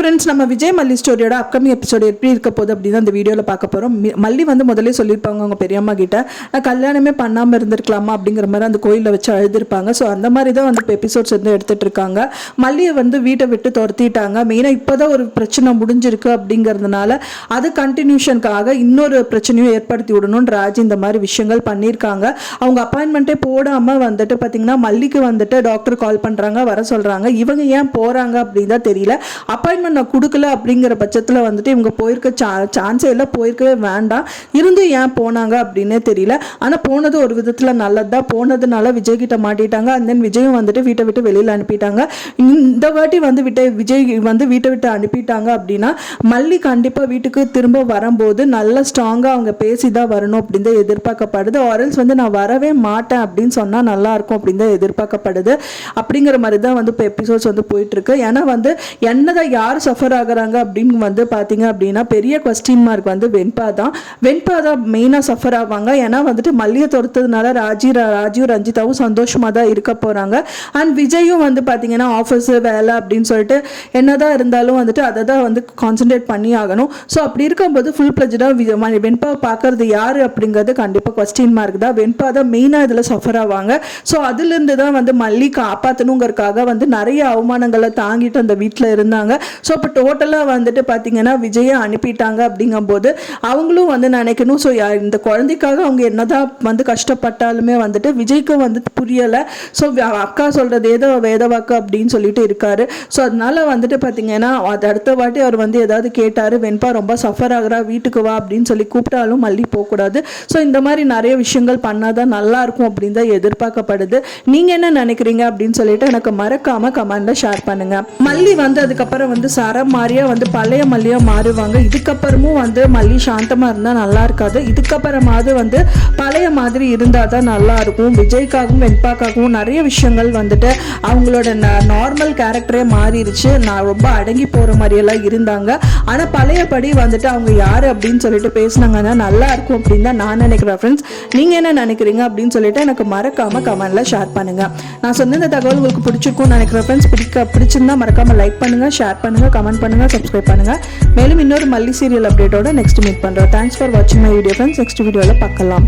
Friends, நம்ம விஜய் மல்லி ஸ்டோரியோட upcoming episode எப்படி இருக்க போகுது அப்படின்னு அந்த வீடியோவில் பார்க்க போகிறோம். மல்லி வந்து முதல்ல சொல்லியிருப்பாங்க அவங்க பெரியம்மா கிட்ட, நான் கல்யாணமே பண்ணாமல் இருந்திருக்கலாமா அப்படிங்கிற மாதிரி அந்த கோயிலில் வச்சு அழுதுருப்பாங்க. ஸோ அந்த மாதிரி தான் வந்து இப்போ எபிசோட்ஸ் வந்து எடுத்துகிட்டு இருக்காங்க. மல்லியை வந்து வீட்டை விட்டு துரத்திட்டாங்க. மெயினாக இப்போ தான் ஒரு பிரச்சனை முடிஞ்சிருக்கு அப்படிங்கிறதுனால அது கண்டினியூஷனுக்காக இன்னொரு பிரச்சனையும் ஏற்படுத்தி விடணும்னு ராஜ் இந்த மாதிரி விஷயங்கள் பண்ணியிருக்காங்க. அவங்க அப்பாயின்மெண்ட்டே போடாமல் வந்துட்டு பார்த்தீங்கன்னா மல்லிக்கு வந்துட்டு டாக்டர் கால் பண்ணுறாங்க, வர சொல்கிறாங்க. இவங்க ஏன் போகிறாங்க அப்படின்னு தான் தெரியல. அப்பாயின்மெண்ட் நான் கொடுக்கல அப்படிங்கிற பட்சத்தில் வந்துட்டு இவங்க போயிருக்க சான்ஸே இல்லை, போயிருக்கவே வேண்டாம். இருந்து ஏன் போனாங்க அப்படின்னே தெரியல. ஆனால் போனது ஒரு விதத்தில் நல்லதுதான். போனதுனால விஜய் கிட்ட மாட்டிட்டாங்க. அண்ட் தென் விஜயும் வந்துட்டு வீட்டை விட்டு வெளியில் அனுப்பிட்டாங்க. இந்த வாட்டி வந்து விஜய் வந்து வீட்டை விட்டு அனுப்பிட்டாங்க அப்படின்னா மல்லி கண்டிப்பாக வீட்டுக்கு திரும்ப வரும்போது நல்ல ஸ்ட்ராங்காக அவங்க பேசி தான் வரணும் அப்படின்னு தான் எதிர்பார்க்கப்படுது. ஆரல்ஸ் வந்து நான் வரவே மாட்டேன் அப்படின்னு சொன்னால் நல்லா இருக்கும் அப்படின்னு தான் எதிர்பார்க்கப்படுது. அப்படிங்கிற மாதிரி தான் வந்து இப்போ எபிசோட்ஸ் வந்து போயிட்டு இருக்கு. ஏன்னா வந்து என்னதான் யார் சஃபர் ஆகுறாங்க அப்படின்னு வந்து பார்த்தீங்க அப்படின்னா பெரிய கொஸ்டின் மார்க் வந்து வெண்பா தான் மெயினாக சஃபர் ஆவாங்க. ஏன்னா வந்துட்டு மல்லியை துரத்ததுனால ராஜீவ் ரஞ்சிதாவும் சந்தோஷமாக தான் இருக்க போகிறாங்க. அண்ட் விஜயும் வந்து பார்த்தீங்கன்னா ஆஃபீஸு வேலை அப்படின்னு சொல்லிட்டு என்னதான் இருந்தாலும் வந்துட்டு அதை தான் வந்து கான்சென்ட்ரேட் பண்ணி ஆகணும். ஸோ அப்படி இருக்கும்போது ஃபுல் பிளஜ்டாக வெண்பா பார்க்கறது யார் அப்படிங்கிறது கண்டிப்பாக கொஸ்டின் மார்க் தான். வெண்பா தான் மெயினாக இதில் சஃபர் ஆவாங்க. ஸோ அதுலேருந்து தான் வந்து மல்லி காப்பாற்றணுங்கிறதுக்காக வந்து நிறைய அவமானங்களை தாங்கிட்டு அந்த வீட்டில் இருந்தாங்க. ஸோ இப்போ டோட்டலாக வந்துட்டு பார்த்தீங்கன்னா விஜயை அனுப்பிட்டாங்க. அப்படிங்கும்போது அவங்களும் வந்து நினைக்கணும், ஸோ இந்த குழந்தைக்காக அவங்க என்னதான் வந்து கஷ்டப்பட்டாலுமே வந்துட்டு விஜய்க்கு வந்து புரியலை. ஸோ அக்கா சொல்கிறது ஏதோ வேதவாக்கு அப்படின்னு சொல்லிட்டு இருக்காரு. ஸோ அதனால வந்துட்டு பார்த்தீங்கன்னா அது அடுத்த வாட்டி அவர் வந்து ஏதாவது கேட்டார், வெண்பா ரொம்ப சஃபர் ஆகிறா வீட்டுக்கு வா அப்படின்னு சொல்லி கூப்பிட்டாலும் மல்லி போகக்கூடாது. ஸோ இந்த மாதிரி நிறைய விஷயங்கள் பண்ணாதான் நல்லா இருக்கும் அப்படின்னு தான் எதிர்பார்க்கப்படுது. நீங்கள் என்ன நினைக்கிறீங்க அப்படின்னு சொல்லிட்டு எனக்கு மறக்காமல் கமெண்ட்ல ஷேர் பண்ணுங்க. மல்லி வந்து அதுக்கப்புறம் வந்து சரம் மாதிரியா வந்து பழைய மல்லியா மாறுவாங்க. இதுக்கப்புறமும் வந்து மல்லி சாந்தமா இருந்தா நல்லா இருக்காது. இதுக்கப்புறமாவது வந்து பழைய மாதிரி இருந்தா தான் நல்லா இருக்கும். விஜய்க்காகவும் வெண்பாக்காகவும் நிறைய விஷயங்கள் வந்துட்டு அவங்களோட நார்மல் கேரக்டரே மாறிடுச்சு. நான் ரொம்ப அடங்கி போற மாதிரியெல்லாம் இருந்தாங்க. ஆனா பழையபடி வந்துட்டு அவங்க யாரு அப்படின்னு சொல்லிட்டு பேசினாங்கன்னா நல்லா இருக்கும் அப்படின்னு தான் நான் நினைக்கிறேன். ஃப்ரெண்ட்ஸ், நீங்க என்ன நினைக்கிறீங்க அப்படின்னு சொல்லிட்டு எனக்கு மறக்காம கமெண்ட்ல ஷேர் பண்ணுங்க. நான் சொன்ன இந்த தகவல் உங்களுக்கு பிடிச்சிருக்கும்னு நினைக்கிறேன். ஃப்ரெண்ட்ஸ், பிடிச்சிருந்தா மறக்காம லைக் பண்ணுங்க, ஷேர் பண்ணுங்க, கமெண்ட் பண்ணுங்க, சப்ஸ்கிரைப் பண்ணுங்க. மேலும் இன்னொரு மல்லி சீரியல் அப்டேட்டோட நெக்ஸ்ட் மீட் பண்றோம். தேங்க்ஸ் ஃபார் வாட்சிங் மை வீடியோ ஃப்ரெண்ட்ஸ். நெக்ஸ்ட் வீடியோல பார்க்கலாம்.